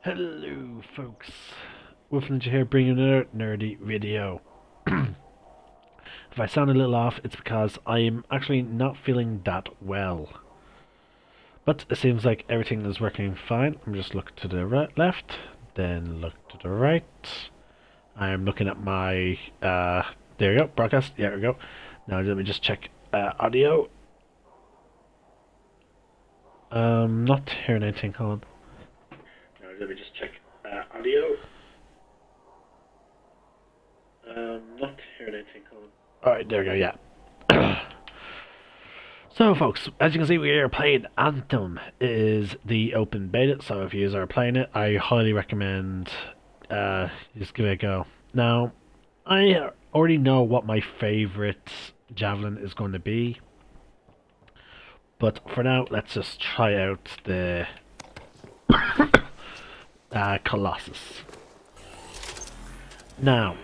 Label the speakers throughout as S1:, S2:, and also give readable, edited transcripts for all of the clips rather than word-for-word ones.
S1: Hello folks, Wolfninja here bringing another nerdy video. If I sound a little off, it's because I'm actually not feeling that well. But it seems like everything is working fine. I'm just looking to the left, then look to the right. I'm looking at my, there you go, broadcast, there we go. Now let me just check audio. Not hearing anything, hold on. Now let me just check audio. Not hearing anything. Alright, there we go, yeah. So folks, as you can see, we are playing Anthem. It is the open beta, so if you are playing it, I highly recommend just give it a go. Now, I already know what my favourite javelin is going to be, but for now, let's just try out the Colossus. Now,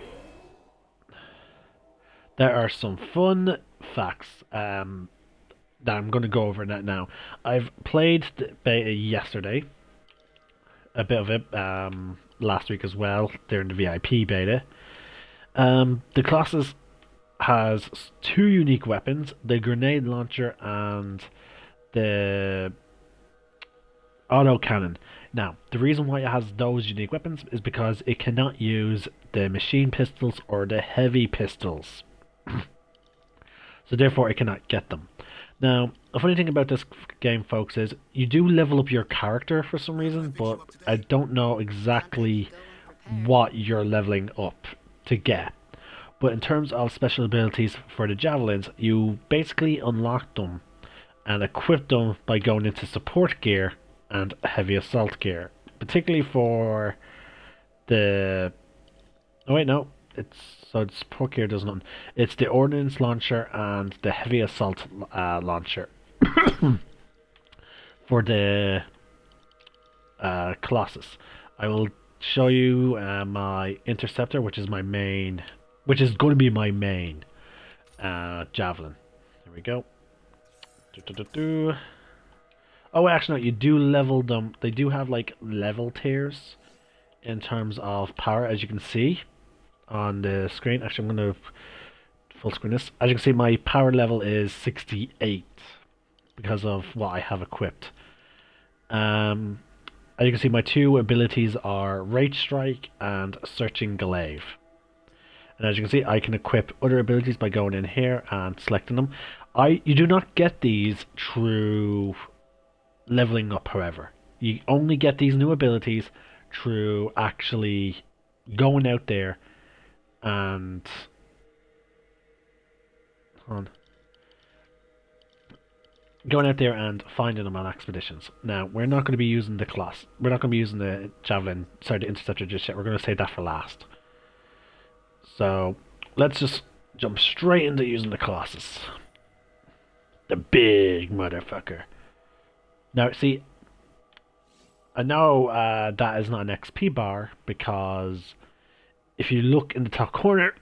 S1: there are some fun facts that I'm going to go over that now. I've played the beta yesterday, a bit of it last week as well, during the VIP beta. The Colossus has two unique weapons, the grenade launcher and the auto cannon. Now, the reason why it has those unique weapons is because it cannot use the machine pistols or the heavy pistols. So therefore it cannot get them. Now, the funny thing about this game, folks, is you do level up your character for some reason, but I don't know exactly what you're leveling up to get. But in terms of special abilities for the javelins, you basically unlock them and equip them by going into support gear and heavy assault gear. Particularly for the... Oh wait, no. So the support gear does nothing. It's the ordnance launcher and the heavy assault launcher for the Colossus. I will show you my interceptor, which is my main, which is going to be my main javelin. There we go. Oh, actually, no, you do level them. They do have like level tiers in terms of power, as you can see on the screen. Actually, I'm going to full screen this. As you can see, my power level is 68 because of what I have equipped. As you can see, my two abilities are Rage Strike and Searching Glaive. And as you can see, I can equip other abilities by going in here and selecting them. You do not get these through leveling up, however. You only get these new abilities through actually going out there and finding them on expeditions. Now, we're not going to be using the class. We're not going to be using the javelin, sorry, the interceptor just yet. We're going to save that for last. So, let's just jump straight into using the Colossus. The big motherfucker. Now, see, I know that is not an XP bar because if you look in the top corner,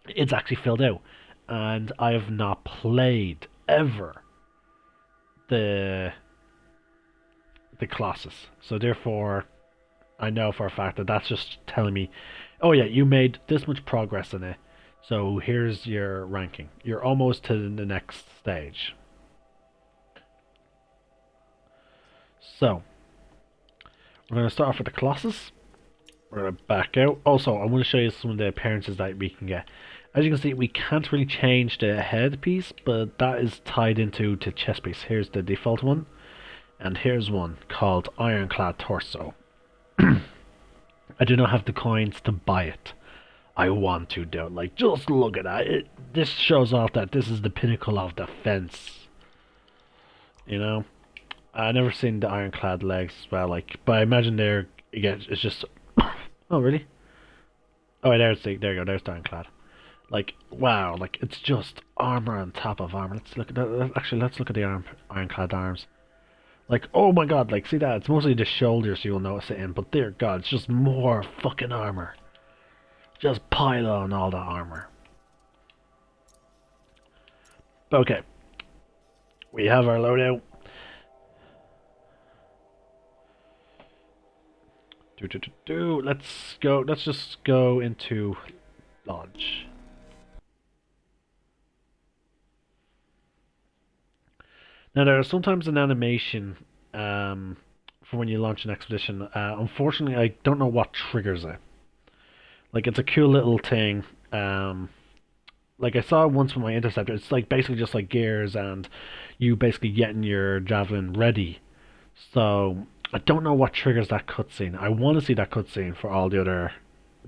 S1: it's actually filled out. And I have not played ever the Colossus. So therefore, I know for a fact that that's just telling me, oh yeah, you made this much progress in it. So here's your ranking. You're almost to the next stage. So, we're going to start off with the Colossus. We're going to back out. Also, I want to show you some of the appearances that we can get. As you can see, we can't really change the head piece, but that is tied into the chest piece. Here's the default one. And here's one called Ironclad Torso. I do not have the coins to buy it. I want to though. Like, just look at that. This shows off that this is the pinnacle of defense. You know? I've never seen the ironclad legs as well, like, but I imagine they're, again, it's just, oh really? Oh, there you go, there's the ironclad. Like, wow, like, it's just armor on top of armor. Let's look at that, actually, let's look at the ironclad arms. Like, oh my god, like, see that? It's mostly the shoulders you'll notice it in, but dear god, it's just more fucking armor. Just pile on all the armor. Okay. We have our loadout. Let's go. Let's just go into launch. Now there is sometimes an animation for when you launch an expedition. Unfortunately, I don't know what triggers it. Like it's a cool little thing. Like I saw it once with my interceptor. It's like basically just like gears and you basically getting your javelin ready. So I don't know what triggers that cutscene. I want to see that cutscene for all the other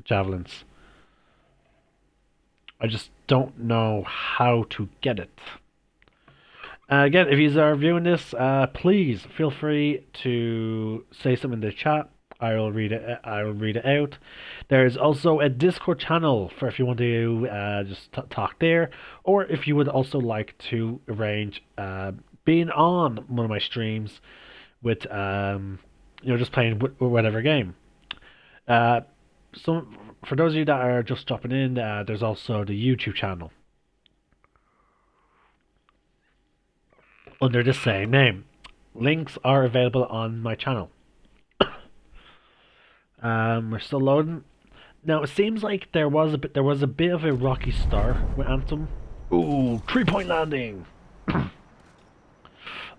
S1: javelins. I just don't know how to get it. Again, if you are viewing this, please feel free to say something in the chat. I will read it. I will read it out. There's also a Discord channel for if you want to just talk there, or if you would also like to arrange being on one of my streams with just playing whatever game. So for those of you that are just dropping in, there's also the YouTube channel under the same name. Links are available on my channel. We're still loading. Now it seems like there was a bit of a rocky start with Anthem. Ooh, 3-point landing.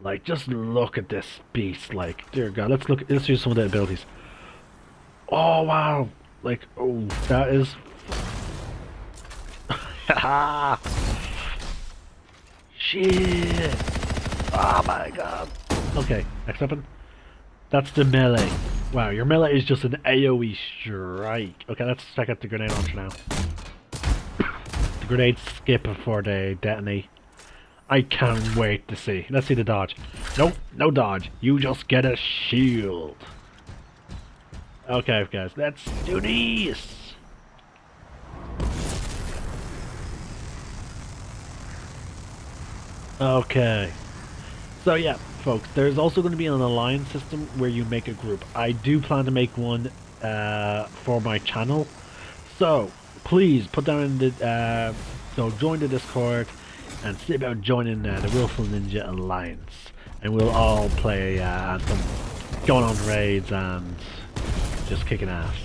S1: Like, just look at this beast. Like, dear God, let's use some of the abilities. Oh wow! Like, oh, that is. Haha! Shit! Oh my God! Okay, next weapon. That's the melee. Wow, your melee is just an AoE strike. Okay, let's check out the grenade launcher now. The grenades skip before they detonate. I can't wait to see. Let's see the dodge. Nope, no dodge. You just get a shield. Okay, guys, let's do this. Okay. So yeah, folks, there's also going to be an alliance system where you make a group. I do plan to make one for my channel. So please put down in the join the Discord and see about joining the Willful Ninja Alliance, and we'll all play Anthem, going on raids and just kicking ass.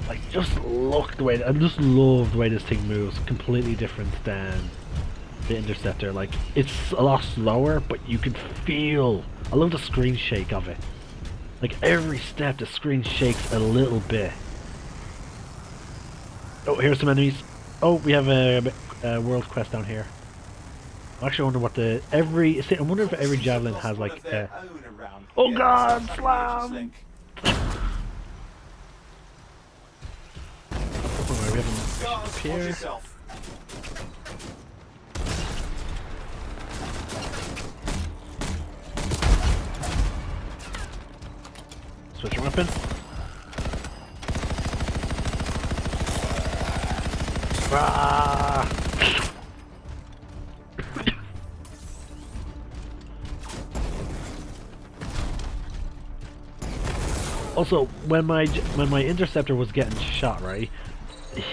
S1: Like, just look the way, I just love the way this thing moves. Completely different than the Interceptor. Like, it's a lot slower, but you can feel, I love the screen shake of it. Like, every step the screen shakes a little bit. Oh, here's some enemies. Oh, we have a world quest down here. I actually wonder what I wonder if every javelin has like oh God, slam! Oh, we have here. Switch your weapon. Ah! Also, when my interceptor was getting shot, right,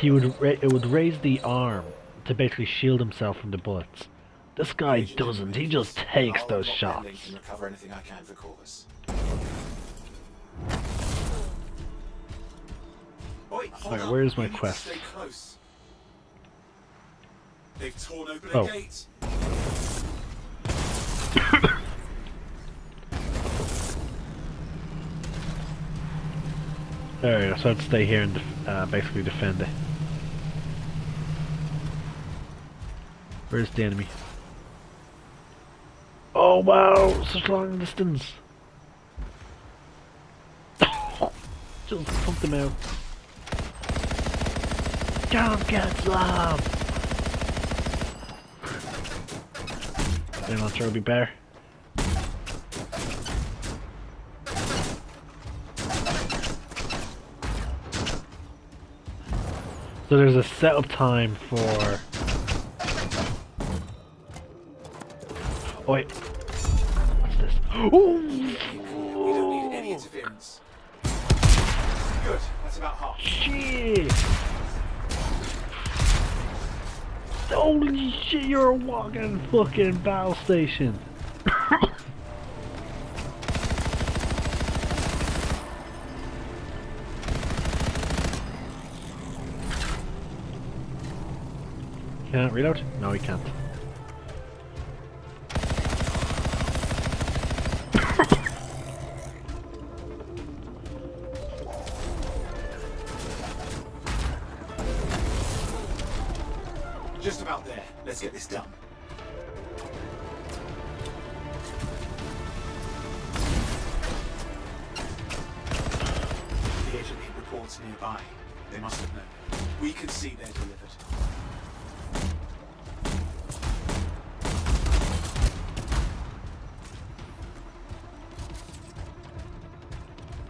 S1: it would raise the arm to basically shield himself from the bullets. This guy doesn't. He just takes those shots. Alright, where's my quest?
S2: They've torn open
S1: a
S2: gate.
S1: Alright, so I'd stay here and basically defend it. Where's the enemy? Oh wow, such long distance! Just pump them out. Don't get slammed! Then launcher will be better. So there's a setup time for. Oh wait, what's this? Ooh!
S2: We don't need any interference. Good, that's about half.
S1: Shit! Holy shit, you're a walking fucking battle station. Can't reload? No, he can't.
S2: Just about there. Let's get this done. The agent hit reports nearby. They must have known. We can see they're delivered.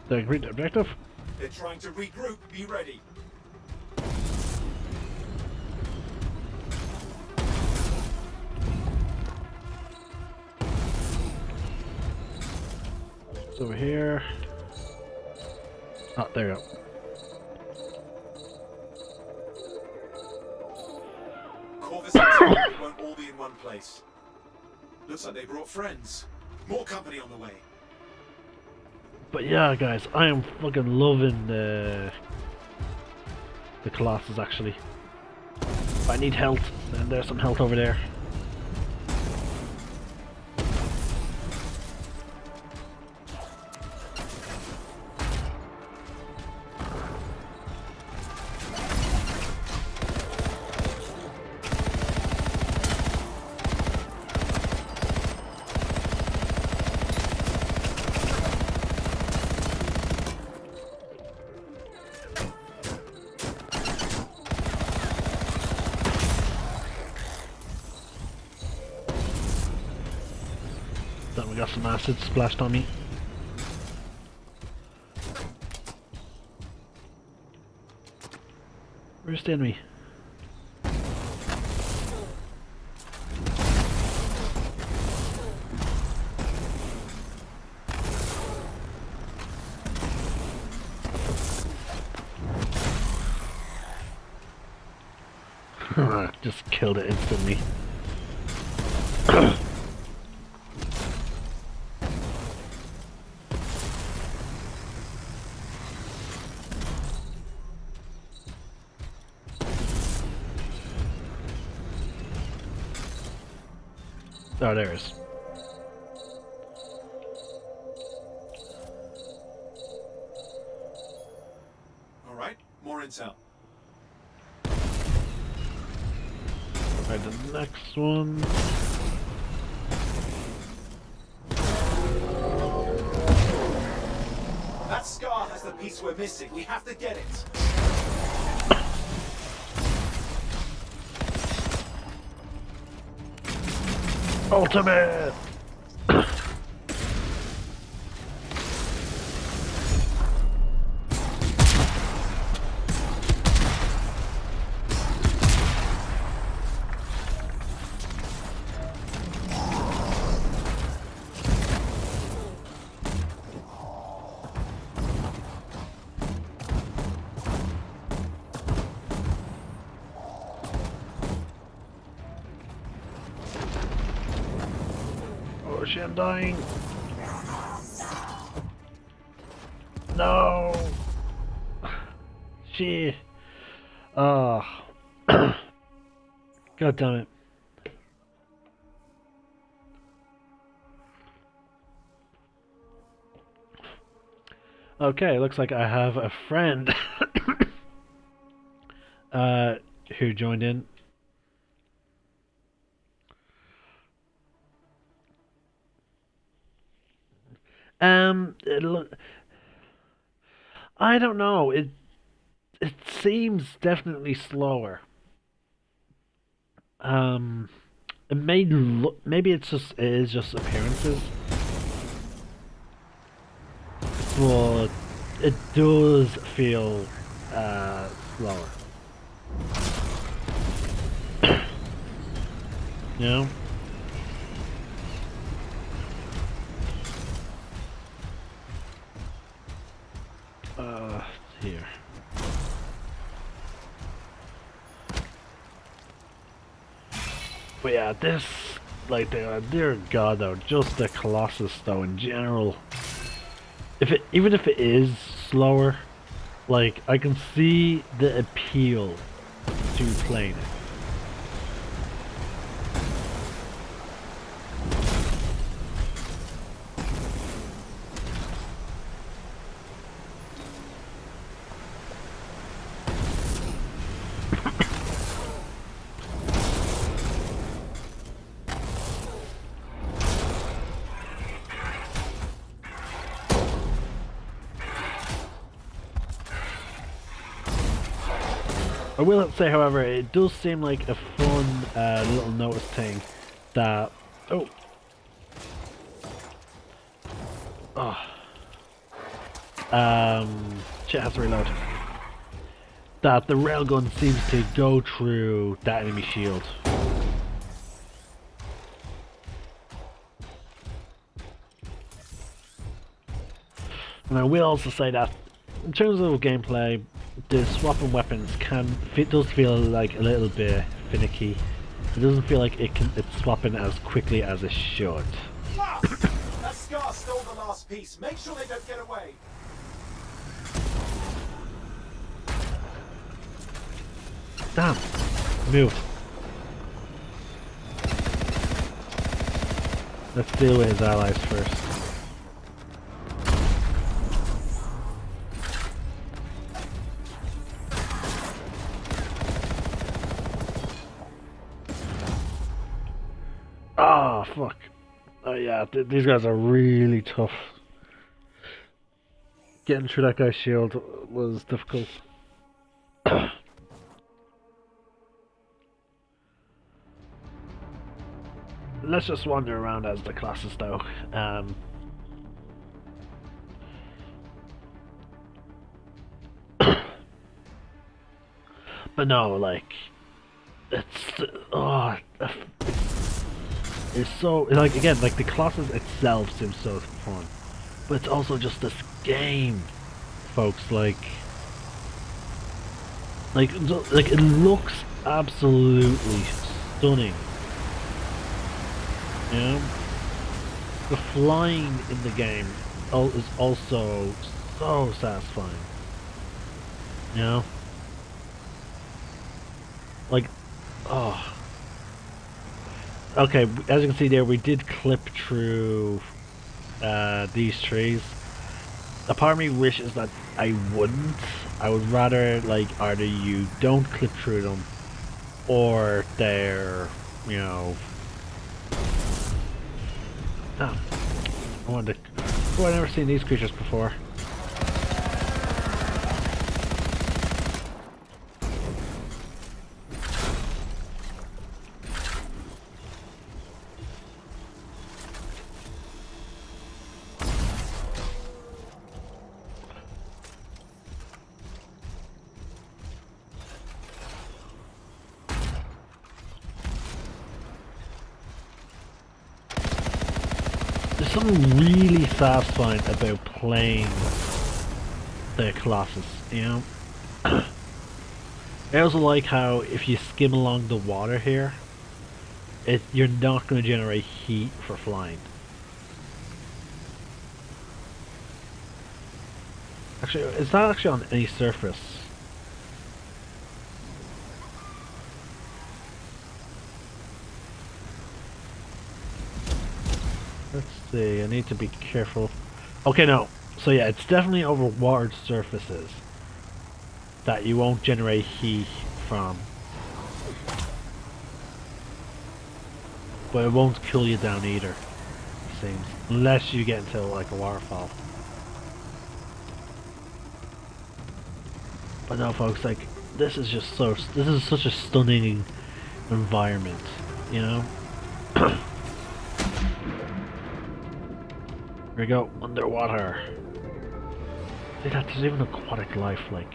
S1: Did I read the objective?
S2: They're trying to regroup. Be ready.
S1: It's over here. Oh, there you go.
S2: Call this anthem. We won't all be in one place. Looks like they brought friends. More company on the way.
S1: But yeah, guys, I am fucking loving the Colossus, actually. If I need health, then there's some health over there. Then we got some acid splashed on me. Where's the enemy? Just killed it instantly. Oh, there it is.
S2: All right, more intel.
S1: Alright, the next one.
S2: That scar has the piece we're missing. We have to get it.
S1: Ultimate! Oh shit, I'm dying. No! Shit. Oh. God damn it. Okay, looks like I have a friend who joined in. I don't know. It seems definitely slower. It may look, maybe it is just appearances, but it does feel slower. You know? Here. But yeah, this, like, dear God, though, just the Colossus, though, in general. Even if it is slower, like, I can see the appeal to playing it. I will say, however, it does seem like a fun little notice thing that... Oh! Oh. Shit has to reload. That the railgun seems to go through that enemy shield. And I will also say that in terms of gameplay, the swapping weapons does feel like a little bit finicky. It doesn't feel like it's swapping as quickly as it should.
S2: That Scar stole the last piece. Make sure they don't get away.
S1: Damn! Move. Let's deal with his allies first. Ah, oh, fuck. Oh yeah, these guys are really tough. Getting through that guy's shield was difficult. Let's just wander around as the classes though. But no, like, it's so, like, again, like the classes itself seems so fun, but it's also just this game, folks. Like it looks absolutely stunning. You know, the flying in the game is also so satisfying. You know, like, oh. Okay, as you can see there, we did clip through these trees. A part of me wishes that I wouldn't. I would rather, like, either you don't clip through them, or they're, you know... Oh, I wanted to... Oh, I've never seen these creatures before. There's something really satisfying about playing the classes, you know? I also like how if you skim along the water here, you're not going to generate heat for flying. Actually, it's not actually on any surface. Let's see, I need to be careful. Okay, no. So yeah, it's definitely over water surfaces that you won't generate heat from. But it won't cool you down either, it seems. Unless you get into like a waterfall. But no, folks, like, this is such a stunning environment, you know? Here we go, underwater. See that, there's even aquatic life, like.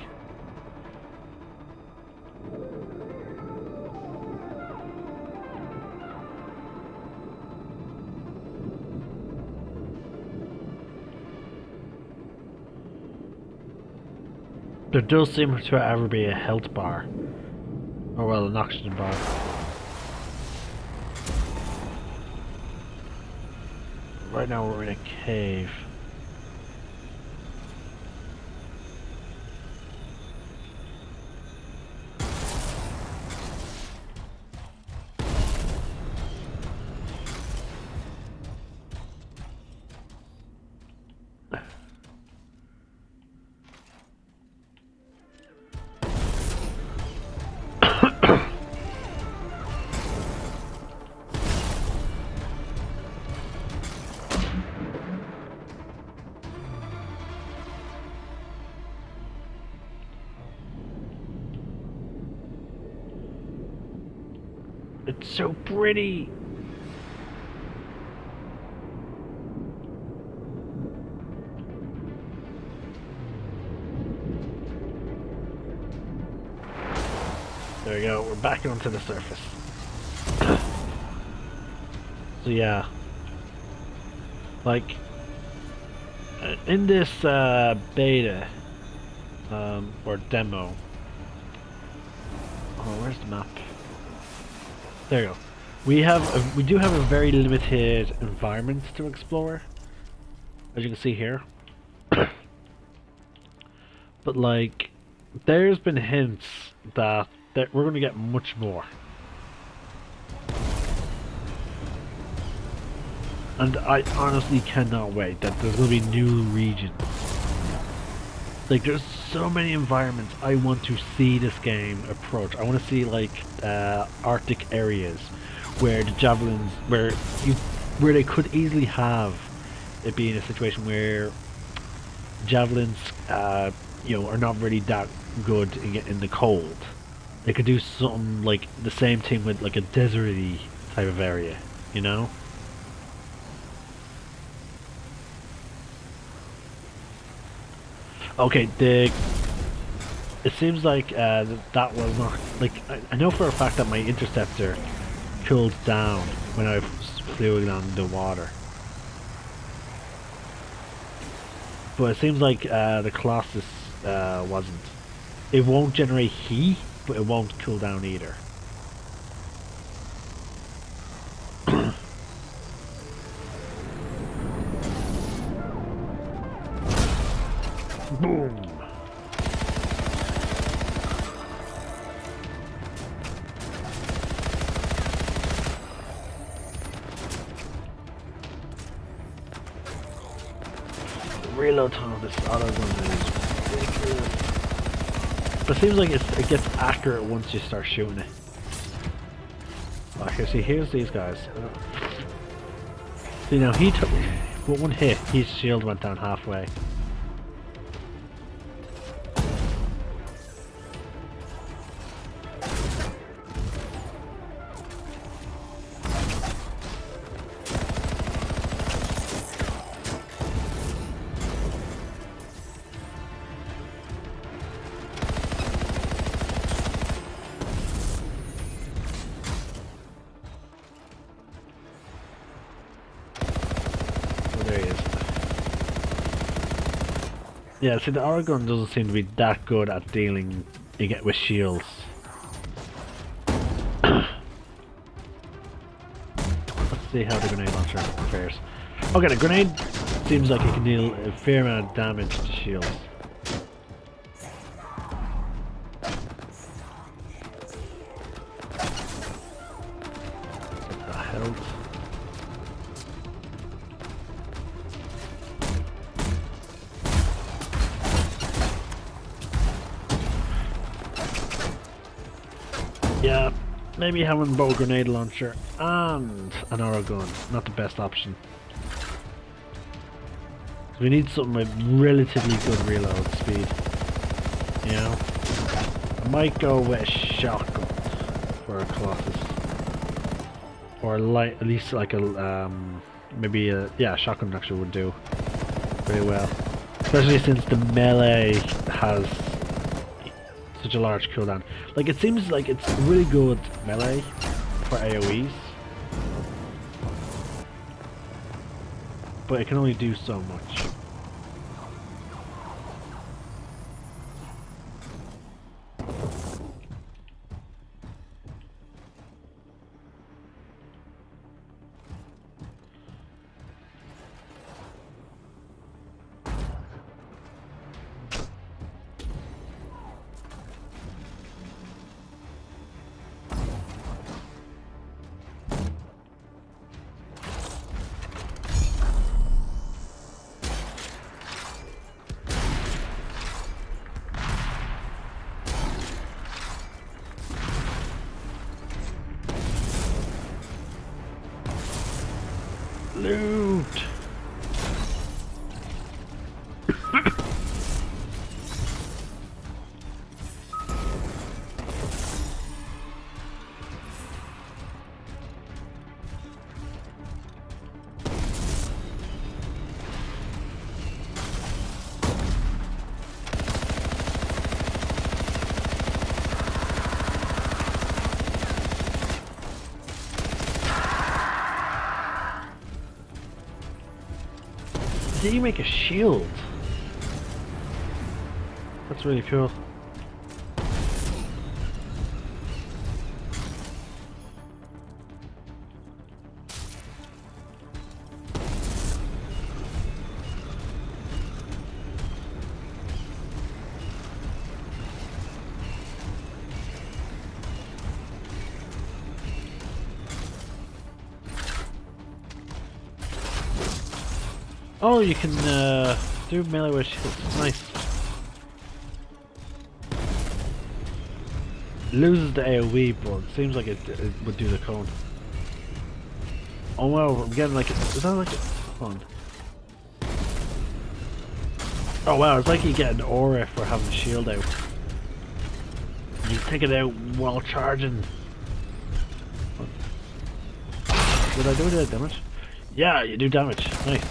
S1: There does seem to ever be a health bar. Or well, an oxygen bar. Right now we're in a cave. It's so pretty. There we go, we're back onto the surface. So yeah, like in this beta or demo. Oh, where's the map? There you go. We do have a very limited environment to explore, as you can see here. But like, there's been hints that we're going to get much more. And I honestly cannot wait that there's going to be new regions. Like, there's so many environments I want to see this game approach. I want to see like Arctic areas where the javelins, where they could easily have it be in a situation where javelins, you know, are not really that good in the cold. They could do something like the same thing with like a deserty type of area, you know? Okay, it seems like that was not, like, I know for a fact that my interceptor cooled down when I flew along the water. But it seems like the Colossus wasn't. It won't generate heat, but it won't cool down either. Boom! Reload time of this auto gun is ridiculous. But it seems like it gets accurate once you start shooting it. Okay, see, here's these guys. See, now he took one hit, his shield went down halfway. There he is. Yeah, see, the Oregon doesn't seem to be that good at dealing with shields. Let's see how the grenade launcher fares. Okay, the grenade seems like it can deal a fair amount of damage to shields. Get the health. Yeah, maybe having both grenade launcher and an arrow gun, not the best option. We need something with relatively good reload speed. You know? I might go with a shotgun for a Colossus. Or light, at least like a, maybe a, yeah, a shotgun actually would do very well. Especially since the melee has such a large cooldown. Like, it seems like it's really good melee for AoEs, but it can only do so much. Loot! did he make a shield? That's really cool. Oh, you can do melee with shields. Nice. Loses the AoE, but it seems like it would do the cone. Oh wow, I'm getting like is that like hold on. Oh wow, it's like you get an aura for having a shield out. You take it out while charging. Did I do that damage? Yeah, you do damage. Nice.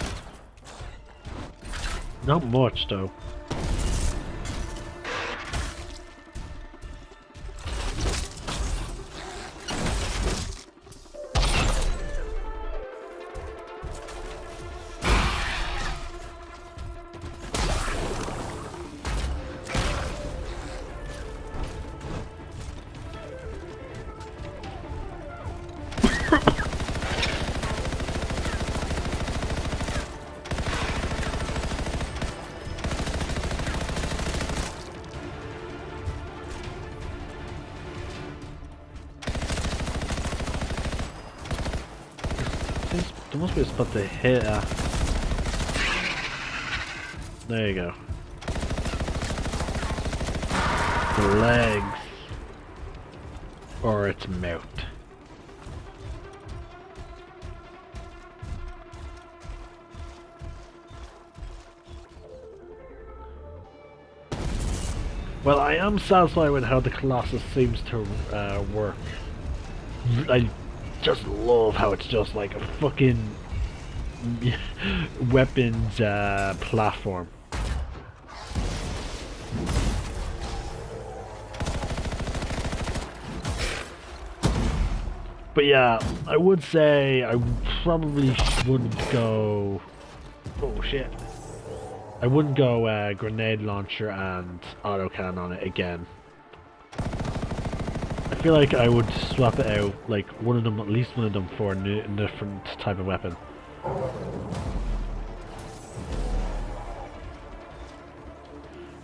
S1: Not much though. There must be a spot to hit. There you go. The legs. Or its mouth. Well, I am satisfied with how the Colossus seems to work. I just love how it's just like a fucking weapons platform. But yeah, I would say I probably wouldn't go. Oh shit. I wouldn't go grenade launcher and autocannon on it again. I feel like I would swap it out, like one of them, at least one of them, for a different type of weapon.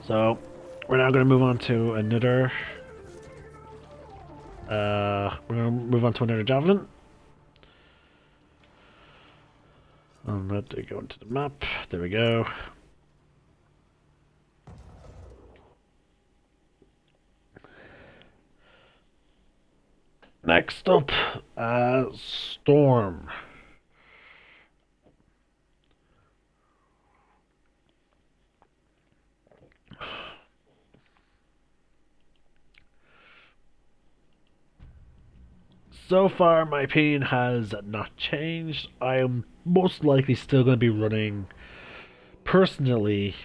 S1: So we're now going to move on to another. We're going to move on to another javelin. And let it go into the map. There we go. Next up, Storm. So far, my opinion has not changed. I am most likely still going to be running, personally,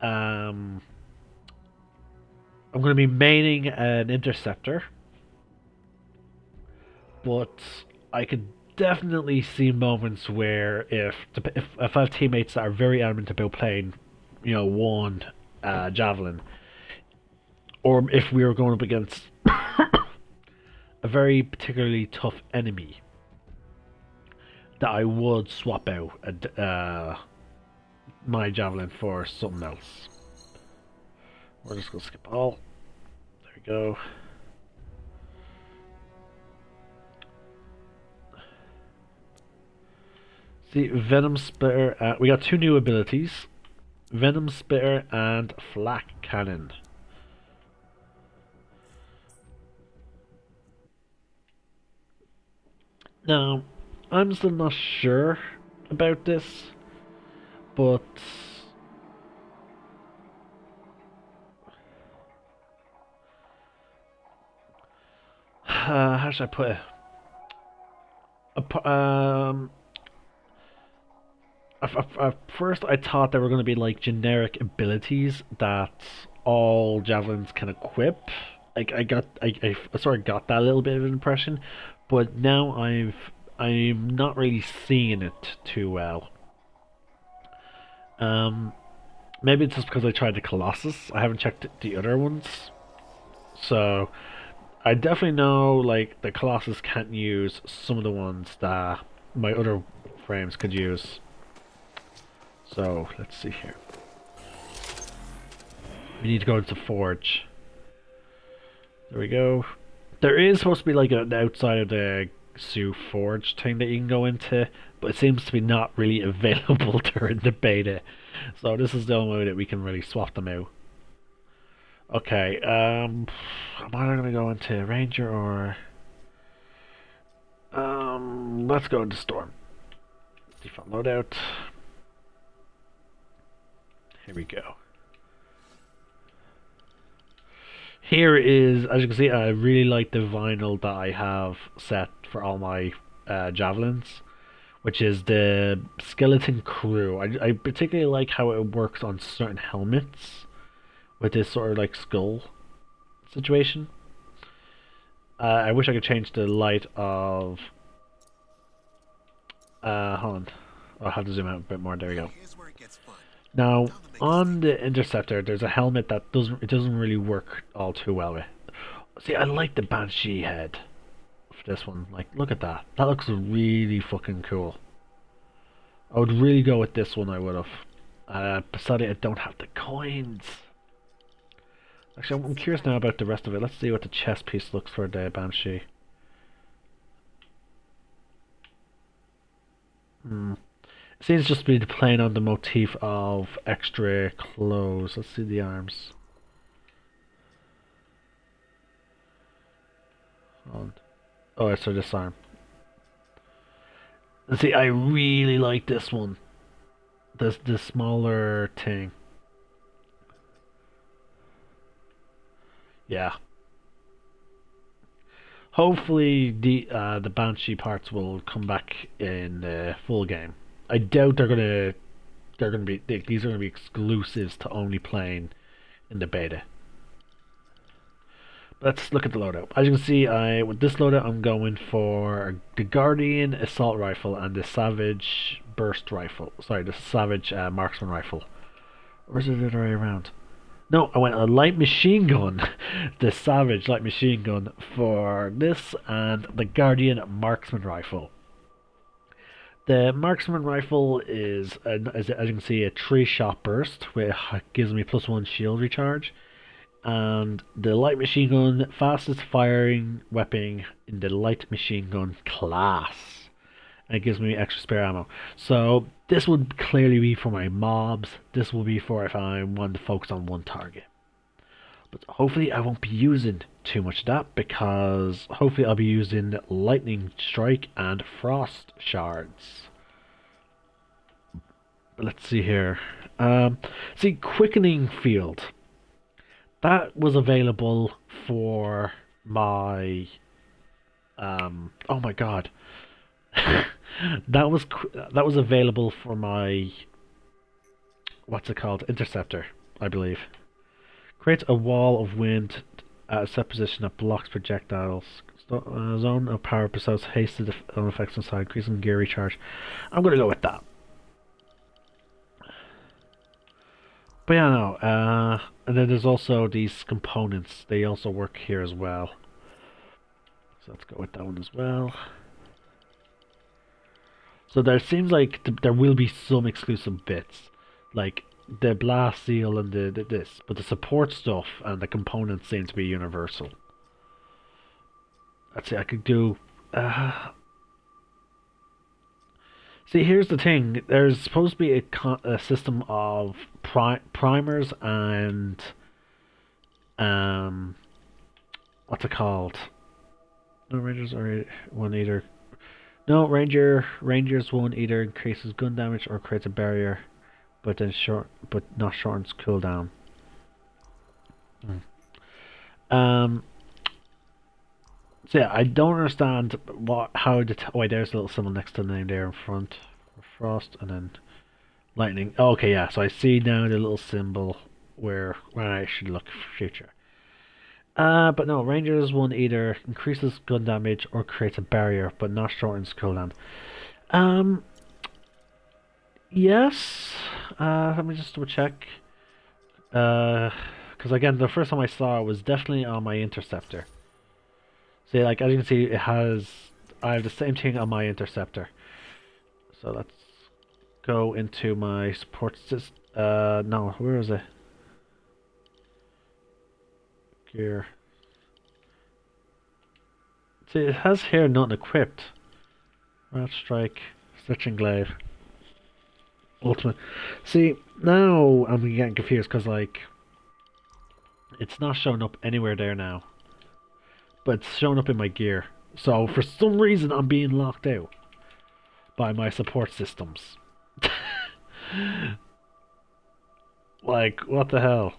S1: I'm going to be maining an interceptor. But I could definitely see moments where if I have teammates that are very adamant about playing, you know, one javelin, or if we were going up against a very particularly tough enemy, that I would swap out my javelin for something else. We're just gonna skip all. There we go. See, Venom Spitter, we got two new abilities. Venom Spitter and Flak Cannon. Now, I'm still not sure about this, but how should I put it? At first I thought they were going to be like generic abilities that all javelins can equip. I sort of got that a little bit of an impression, but now I'm not really seeing it too well. Um, Maybe it's just because I tried the Colossus. I haven't checked the other ones. So I definitely know like the Colossus can't use some of the ones that my other frames could use. So let's see here. We need to go into Forge. There we go. There is supposed to be like an outside of the Sioux Forge thing that you can go into, but it seems to be not really available during the beta. So this is the only way that we can really swap them out. Okay, am I gonna go into Ranger or let's go into Storm. Default loadout. Here we go. Here is, as you can see, I really like the vinyl that I have set for all my javelins, which is the Skeleton Crew. I particularly like how it works on certain helmets with this sort of like skull situation. I wish I could change the light of... hold on. I'll have to zoom out a bit more. There we go. Now, on the Interceptor, there's a helmet that doesn't really work all too well with. See, I like the Banshee head for this one. Like, look at that. That looks really fucking cool. I would really go with this one, I would have. Besides, I don't have the coins. Actually, I'm curious now about the rest of it. Let's see what the chest piece looks for the Banshee. It seems just to be playing on the motif of extra clothes. Let's see the arms. Oh, it's for this arm. And see, I really like this one. The smaller thing. Yeah. Hopefully the Banshee parts will come back in the full game. I doubt these are gonna be exclusives to only playing in the beta. Let's look at the loadout. As you can see, with this loadout I'm going for the Guardian Assault Rifle and the Savage Burst Rifle. Sorry, the Savage Marksman Rifle. Or is it the other way around? No, I went a light machine gun, the Savage light machine gun for this, and the Guardian Marksman Rifle. The Marksman Rifle is, as you can see, a 3-shot burst, which gives me +1 shield recharge. And the light machine gun, fastest firing weapon in the light machine gun class. And it gives me extra spare ammo. So this would clearly be for my mobs. This will be for if I want to focus on one target. But hopefully I won't be using too much of that, because hopefully I'll be using Lightning Strike and Frost Shards. But let's see here. See, Quickening Field. That was available for my... oh my god. that was available for my... what's it called? Interceptor, I believe. Creates a wall of wind at a set position that blocks projectiles. Zone of power besides hasted effects inside, increasing gear recharge. I'm gonna go with that. But yeah, no. And then there's also these components. They also work here as well. So let's go with that one as well. So there seems like there will be some exclusive bits, like the blast seal and this, but the support stuff and the components seem to be universal. Let's see, I could do... See, here's the thing. There's supposed to be a system of primers and... what's it called? No, Rangers are one either... No, Rangers one either increases gun damage or creates a barrier, but not shortens cooldown. So yeah, I don't understand how wait, there's a little symbol next to the name there in front. Frost and then lightning. Oh, okay, yeah. So I see now the little symbol where I should look for future. But no, Rangers one either increases gun damage or creates a barrier, but not shortens cooldown. Yes. Let me just double check. Because again, the first time I saw it was definitely on my interceptor. See, like as you can see, I have the same thing on my interceptor. So let's go into my support system. No, where is it? Gear. See, it has here nothing equipped. Rat strike, stitching glaive, ultimate. See, now I'm getting confused because like it's not showing up anywhere there now, but it's showing up in my gear. So for some reason, I'm being locked out by my support systems. Like, what the hell?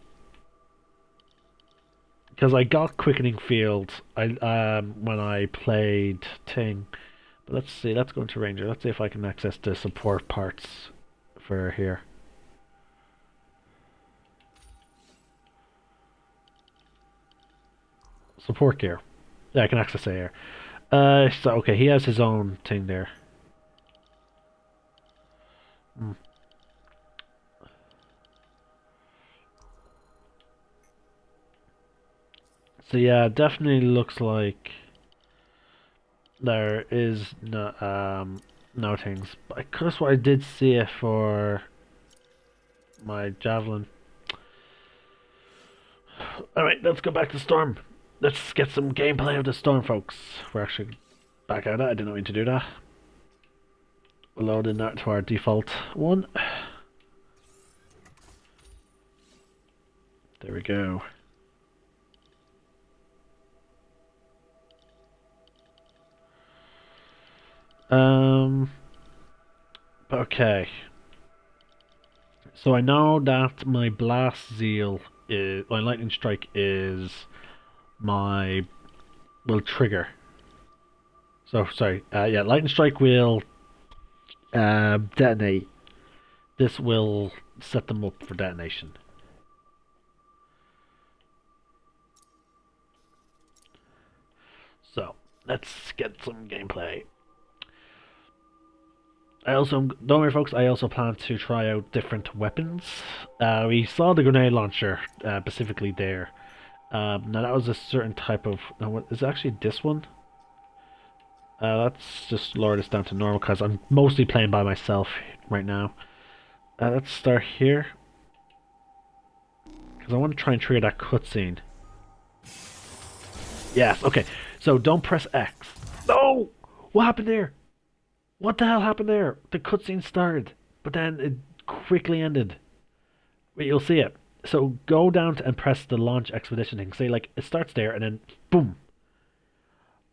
S1: Because I got quickening field when I played Ting. But let's see, let's go into Ranger. Let's see if I can access the support parts for here. Support gear. Yeah, I can access it here. So okay, he has his own thing there. So yeah, definitely looks like there is no things. But I could have sworn I did see it for my javelin. Alright, let's go back to Storm. Let's get some gameplay of the Storm, folks. We're actually back at it. I didn't mean to do that. We'll load in that to our default one. There we go. Okay. So I know that my Blast Zeal is... my Lightning Strike is... will trigger. So, sorry. Yeah, Lightning Strike will... detonate. This will set them up for detonation. So, let's get some gameplay. I also, don't worry folks, I also plan to try out different weapons. We saw the grenade launcher specifically there. Now that was a certain type of... Now what is actually this one? Let's just lower this down to normal because I'm mostly playing by myself right now. Let's start here. Because I want to try and trigger that cutscene. Yes, okay. So don't press X. No! What happened there? What the hell happened there? The cutscene started, but then it quickly ended. Wait, you'll see it. So go down and press the launch expedition thing. Say like it starts there and then boom.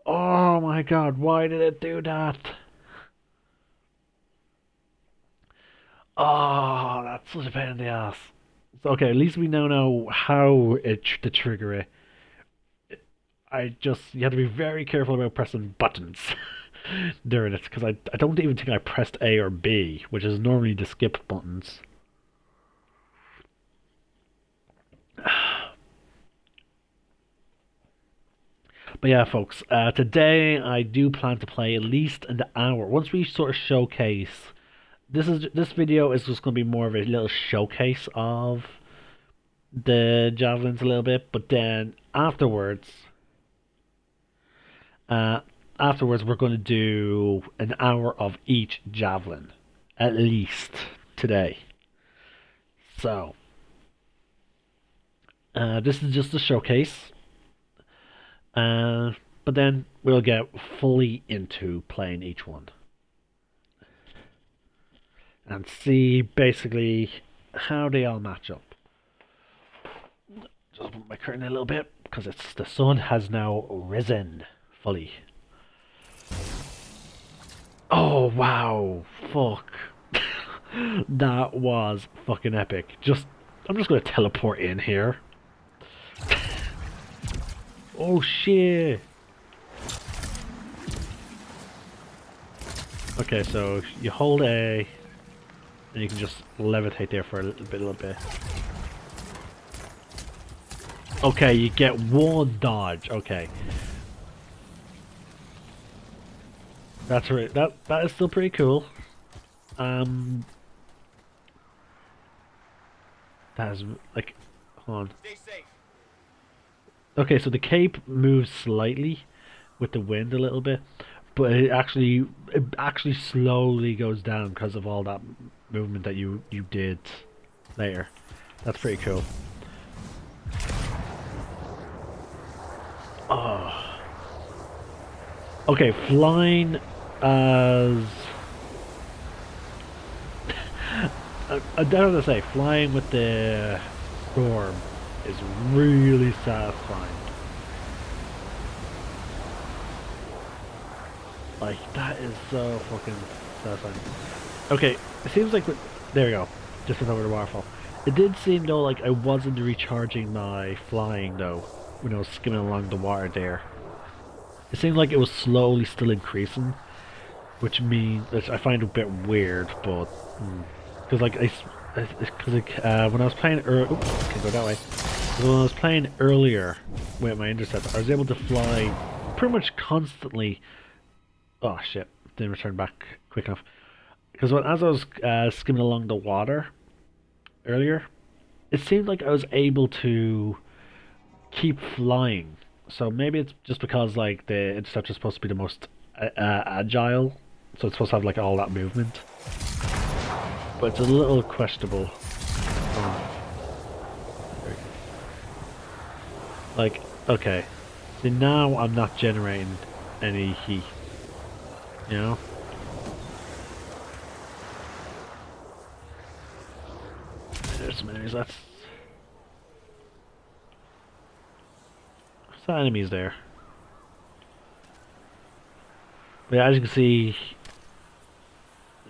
S1: Oh my god, why did it do that? Oh, that's such a pain in the ass. So, okay, at least we now know how to trigger it. You have to be very careful about pressing buttons during it, because I don't even think I pressed A or B, which is normally the skip buttons. But yeah, folks, today I do plan to play at least an hour. Once we sort of showcase, this video is just going to be more of a little showcase of the javelins a little bit, but then afterwards we're going to do an hour of each javelin, at least today. So, this is just a showcase. But then we'll get fully into playing each one. And see basically how they all match up. Just put my curtain a little bit, because the sun has now risen fully. Oh wow, fuck. That was fucking epic. I'm just gonna teleport in here. Oh shit. Okay, so you hold A and you can just levitate there for a little bit. Okay, you get one dodge. Okay. That's right. That is still pretty cool. That is like, hold on.
S3: Stay safe.
S1: Okay, so the cape moves slightly with the wind a little bit, but it actually slowly goes down because of all that movement that you did later. That's pretty cool. Oh. Okay, flying as I don't know to say, flying with the storm is really satisfying. Like, that is so fucking satisfying. Okay, it seems like there we go. Just went over the waterfall. It did seem though like I wasn't recharging my flying though when I was skimming along the water there. It seemed like it was slowly still increasing, which I find a bit weird, but because when I was playing can go that way. 'Cause when I was playing earlier with my interceptor, I was able to fly pretty much constantly. Oh shit! Didn't return back quick enough. Because as I was skimming along the water earlier, it seemed like I was able to keep flying. So maybe it's just because like the interceptor is supposed to be the most agile, so it's supposed to have like all that movement. But it's a little questionable. Like, okay, see now I'm not generating any heat, you know? There's some enemies, what's that enemies there? But yeah, as you can see,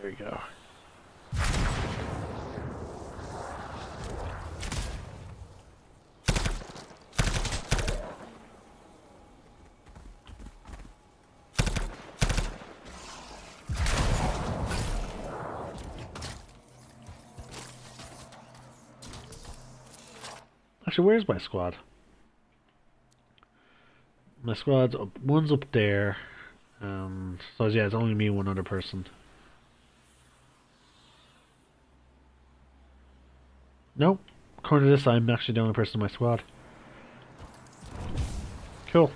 S1: there you go. Actually, where's my squad? My squad's up. One's up there. So yeah, it's only me and one other person. Nope. According to this, I'm actually the only person in my squad. Cool.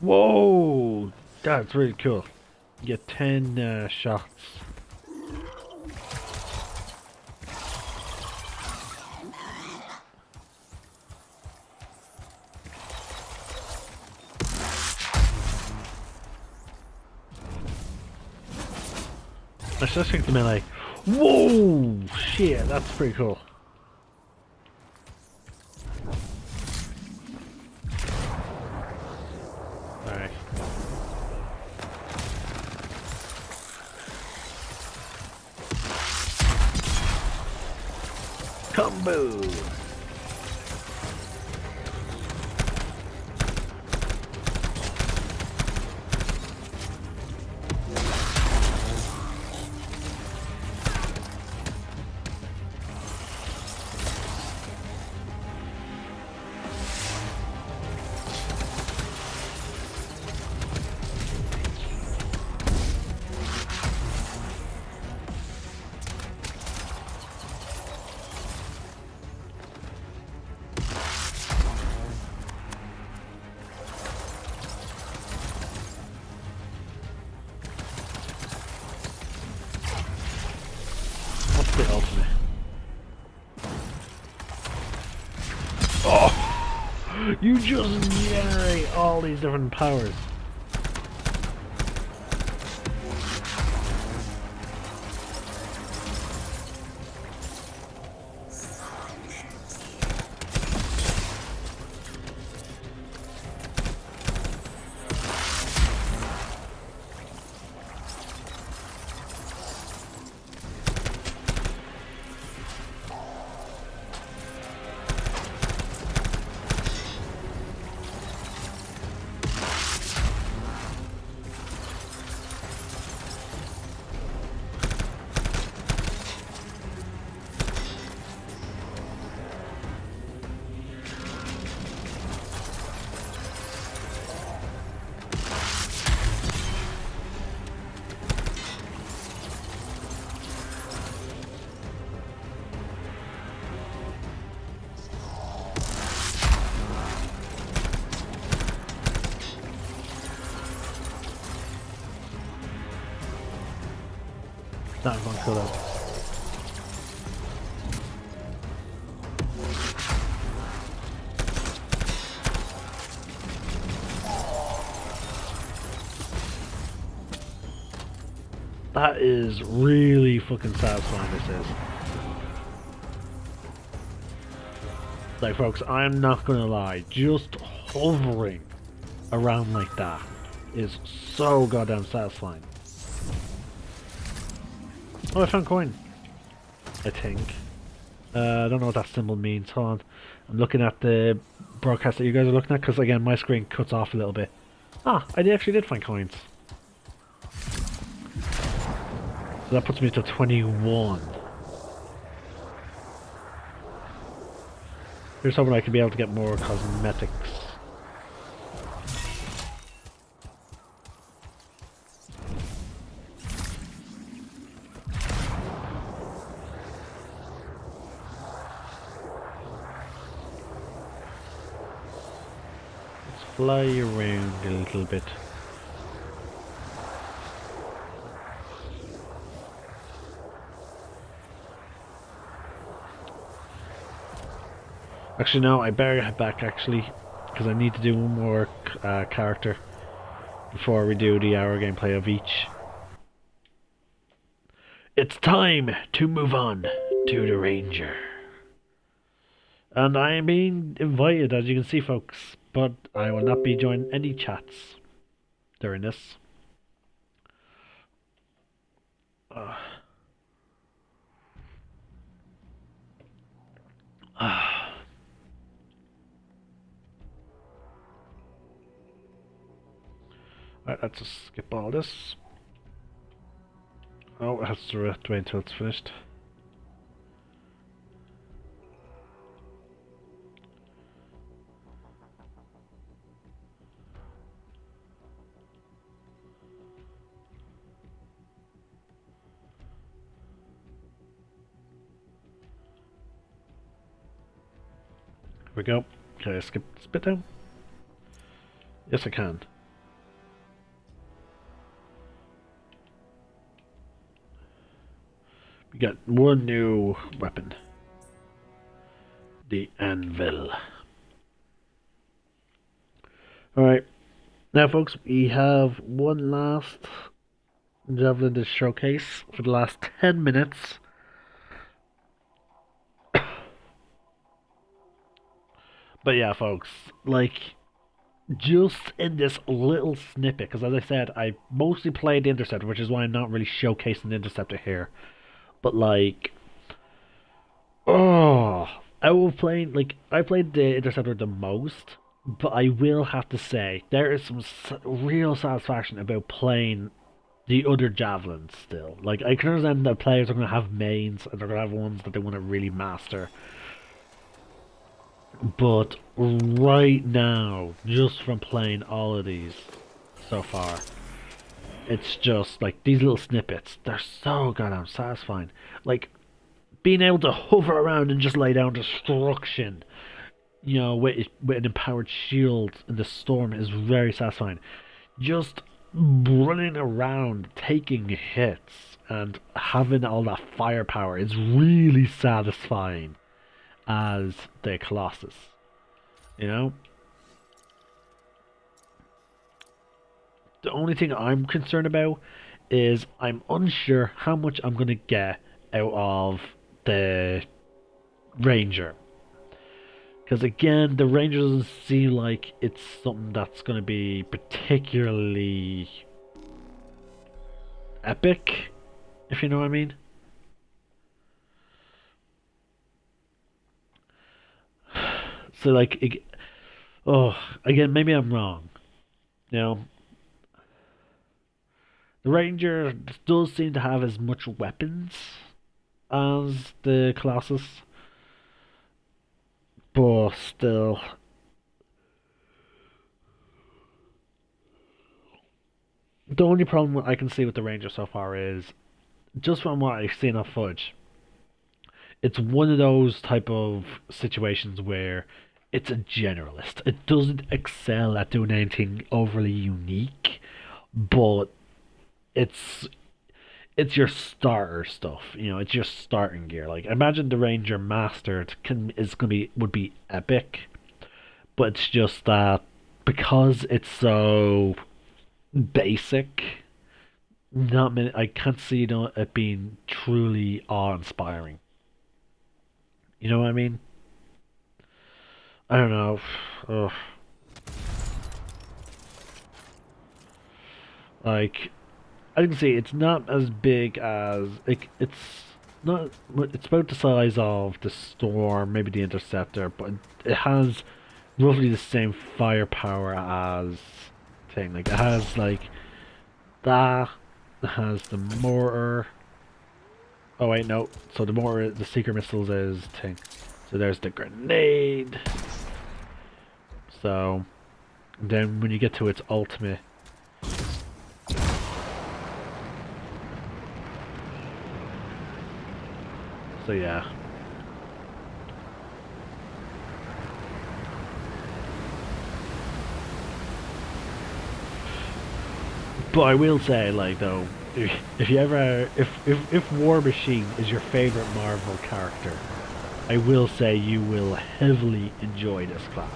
S1: Whoa! That's really cool. You get 10 shots. Let's just take the melee. Whoa! Shit, that's pretty cool. Alright. Combo! The ultimate. Oh! You just generate all these different powers. That was on cooldown. That is really fucking satisfying, this is. Like, folks, I'm not gonna lie, just hovering around like that is so goddamn satisfying. Oh, I found coin. I think. I don't know what that symbol means. Hold on. I'm looking at the broadcast that you guys are looking at, because again, my screen cuts off a little bit. Ah, I actually did find coins. So that puts me to 21. Here's hoping I could be able to get more cosmetics. Let's fly around a little bit. Actually, no, I better head back, actually, because I need to do one more character before we do the hour gameplay of each. It's time to move on to the Ranger. And I am being invited, as you can see, folks, but I will not be joining any chats during this. Alright, let's just skip all this. Oh, it has to wait until it's finished. Here we go. Can I skip this bit down? Yes, I can. We got one new weapon. The anvil. Alright. Now folks, we have one last javelin to showcase for the last 10 minutes. But yeah, folks, like, just in this little snippet, because as I said, I mostly played the Interceptor, which is why I'm not really showcasing the Interceptor here. But like, oh, I played the Interceptor the most, but I will have to say, there is some real satisfaction about playing the other javelins still. Like, I can understand that players are going to have mains, and they're going to have ones that they want to really master. But right now, just from playing all of these so far, it's just like these little snippets, they're so goddamn satisfying. Like being able to hover around and just lay down destruction, you know, with an empowered shield in the storm is very satisfying. Just running around, taking hits, and having all that firepower is really satisfying as the Colossus, you know? The only thing I'm concerned about is I'm unsure how much I'm going to get out of the Ranger. Because again, the Ranger doesn't seem like it's something that's going to be particularly epic, if you know what I mean. So like, again, maybe I'm wrong. You know, the Ranger does seem to have as much weapons as the Colossus, but still, the only problem I can see with the Ranger so far is, just from what I've seen of footage, it's one of those type of situations where it's a generalist. It doesn't excel at doing anything overly unique, but it's your starter stuff. You know, it's your starting gear. Like imagine the Ranger Master is gonna be would be epic, but it's just that because it's so basic, not many. I can't see it being truly awe-inspiring. You know what I mean? I don't know. Ugh. Like I can see it's not as big as it's not. It's about the size of the Storm, maybe the Interceptor, but it has roughly the same firepower as thing. Like it has like that. It has the mortar. Oh wait, no. So the mortar, the seeker missiles is thing. So there's the grenade. So then when you get to its ultimate. So yeah. But I will say, like though, if you ever, if War Machine is your favorite Marvel character, I will say you will heavily enjoy this class.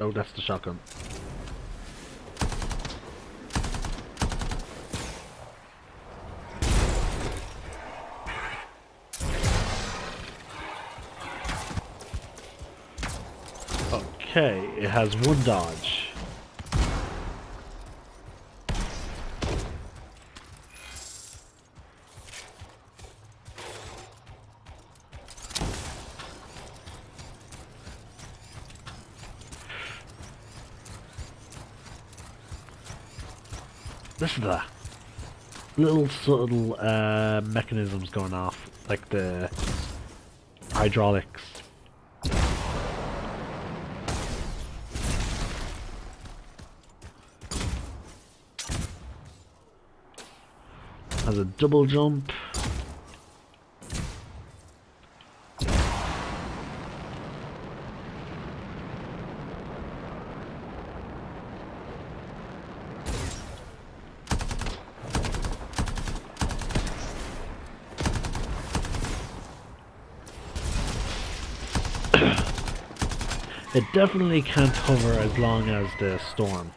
S1: Oh, that's the shotgun. Okay, it has one dodge. Listen to that. Little subtle mechanisms going off, like the hydraulics. Has a double jump. It definitely can't hover as long as the Storm,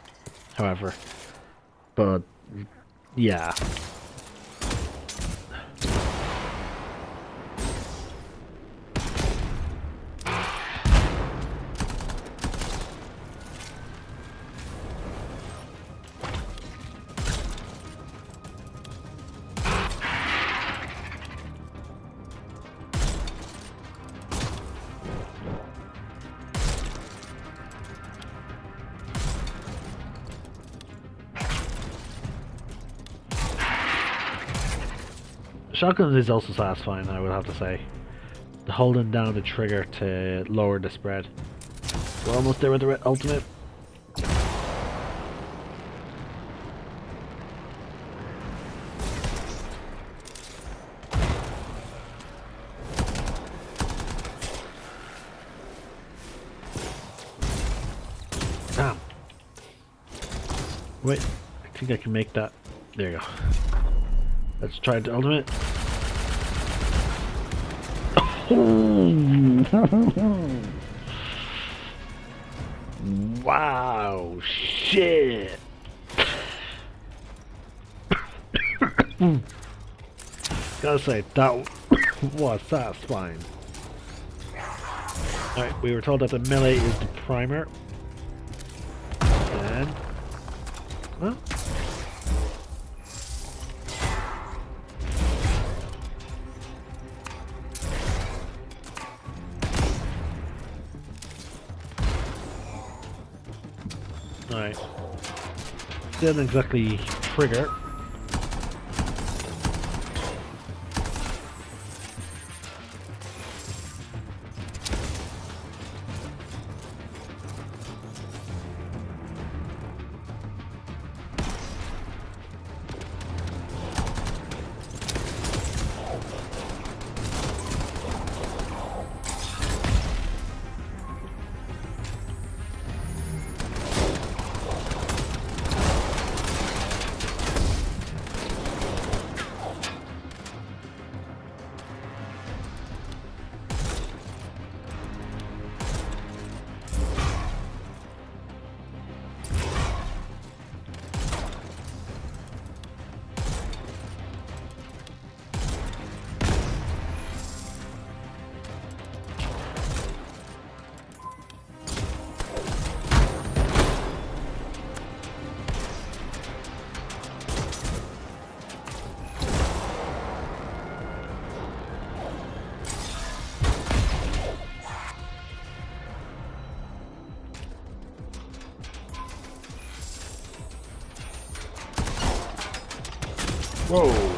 S1: however. But, yeah. Shotgun is also satisfying, I would have to say. Holding down the trigger to lower the spread. We're almost there with the ultimate. Damn. Wait, I think I can make that. There you go. Let's try the ultimate. Wow, shit. Gotta say, that was satisfying. Alright, we were told that the melee is the primer. And... well... alright. Didn't exactly trigger. Whoa.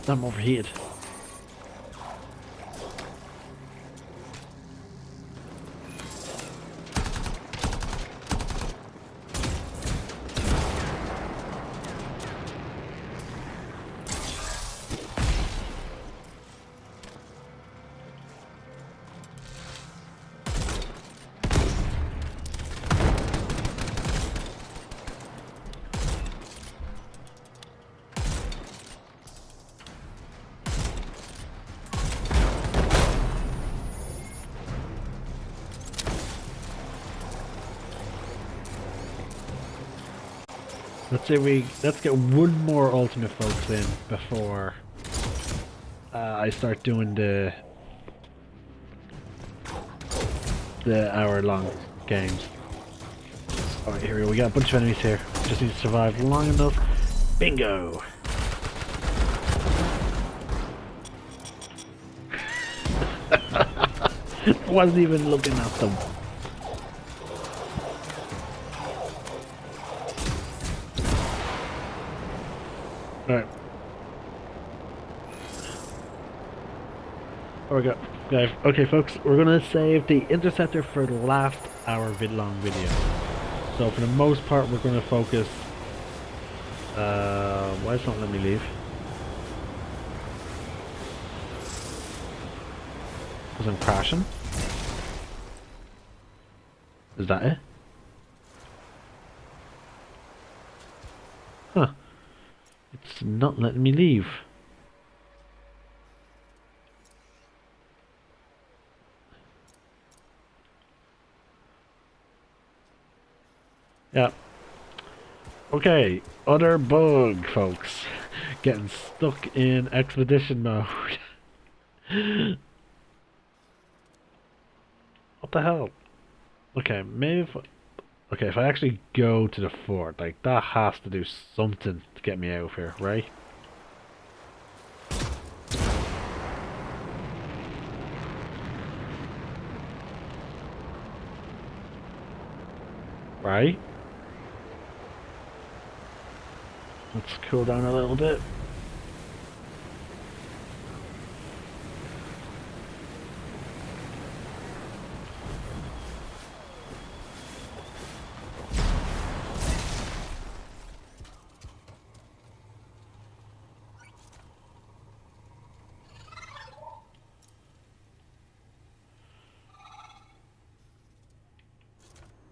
S1: I'm overheated. Let's get one more ultimate folks in before I start doing the hour-long games. Alright, here we go. We got a bunch of enemies here. Just need to survive long enough. Bingo! Wasn't even looking at them. Alright. There we go. Okay folks, we're gonna save the interceptor for the last hour long video. So for the most part we're gonna focus why is it not letting me leave? Because I'm crashing? Is that it? Huh. It's not letting me leave. Yeah. Okay, other bug, folks. Getting stuck in expedition mode. What the hell? Okay, maybe if I actually go to the fort, like, that has to do something to get me out of here, right? Right? Let's cool down a little bit.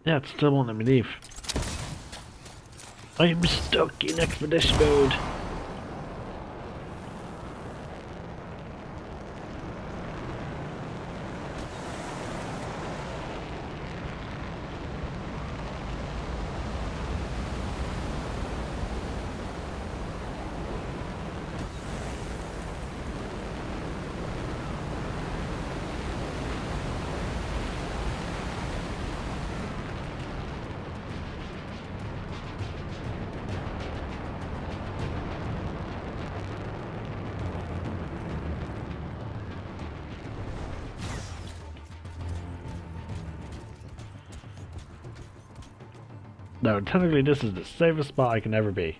S1: Yeah, it still won't let me leave. I'm stuck in expedition mode. No, technically this is the safest spot I can ever be.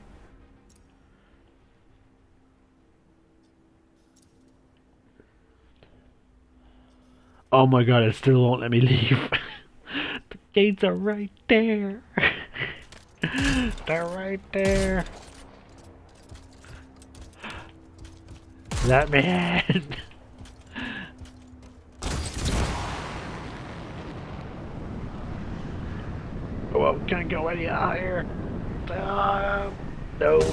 S1: Oh my god, it still won't let me leave. The gates are right there. They're right there. Let me in. Oh, come can't go any higher. Nope.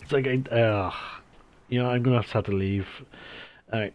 S1: It's like you know, I'm gonna have to leave. Alright.